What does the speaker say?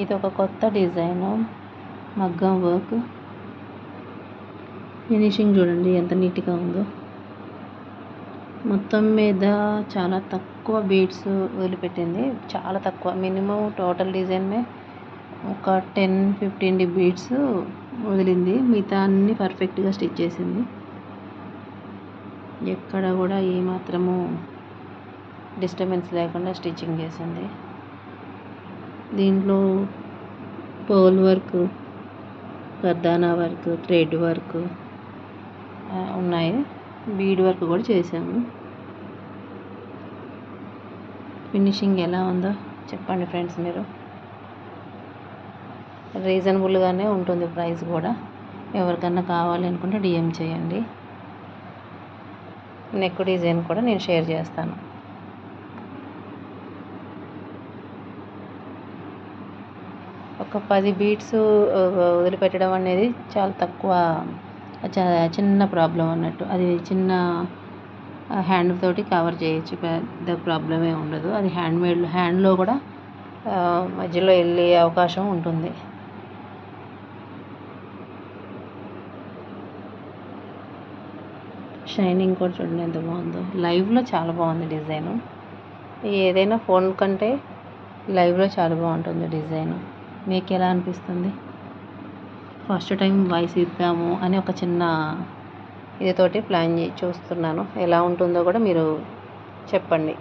ఇది ఒక కొత్త డిజైన్ మగ్గం వర్క్. ఫినిషింగ్ చూడండి ఎంత నీట్గా ఉందో. మొత్తం మీద చాలా తక్కువ బీడ్స్ వదిలిపెట్టింది, చాలా తక్కువ. మినిమం టోటల్ డిజైన్ ఒక 10-15 బీడ్స్ వదిలింది. మిగతా అన్నీ పర్ఫెక్ట్గా స్టిచ్ చేసింది. ఎక్కడ కూడా ఏమాత్రము డిస్టర్బెన్స్ లేకుండా స్టిచ్చింగ్ చేసింది. దీంట్లో పర్ల్ వర్క్, కర్దానా వర్క్, థ్రెడ్ వర్క్ ఉన్నాయి. బీడ్ వర్క్ కూడా చేసాము. ఫినిషింగ్ ఎలా ఉందో చెప్పండి ఫ్రెండ్స్. మీరు రీజనబుల్గానే ఉంటుంది ప్రైస్ కూడా. ఎవరికన్నా కావాలి అనుకుంటే డిఎం చేయండి. నెక్ డిజైన్ కూడా నేను షేర్ చేస్తాను. ఒక 10 బీడ్స్ వదిలిపెట్టడం అనేది చాలా తక్కువ, చిన్న ప్రాబ్లం అన్నట్టు. అది చిన్న హ్యాండ్ తోటి కవర్ చేయొచ్చు, పెద్ద ప్రాబ్లమే ఉండదు. అది హ్యాండ్లో కూడా మధ్యలో వెళ్ళే అవకాశం ఉంటుంది. షైనింగ్ కూడా చూడండి ఎంత బాగుందో. లైవ్లో చాలా బాగుంది డిజైను. ఏదైనా ఫోన్ కంటే లైవ్లో చాలా బాగుంటుంది డిజైను. మీకు ఎలా అనిపిస్తుంది? ఫస్ట్ టైం వాయిస్ ఇద్దాము అని ఒక చిన్న ఇదితోటి ప్లాన్ చూస్తున్నాను. ఎలా ఉంటుందో కూడా మీరు చెప్పండి.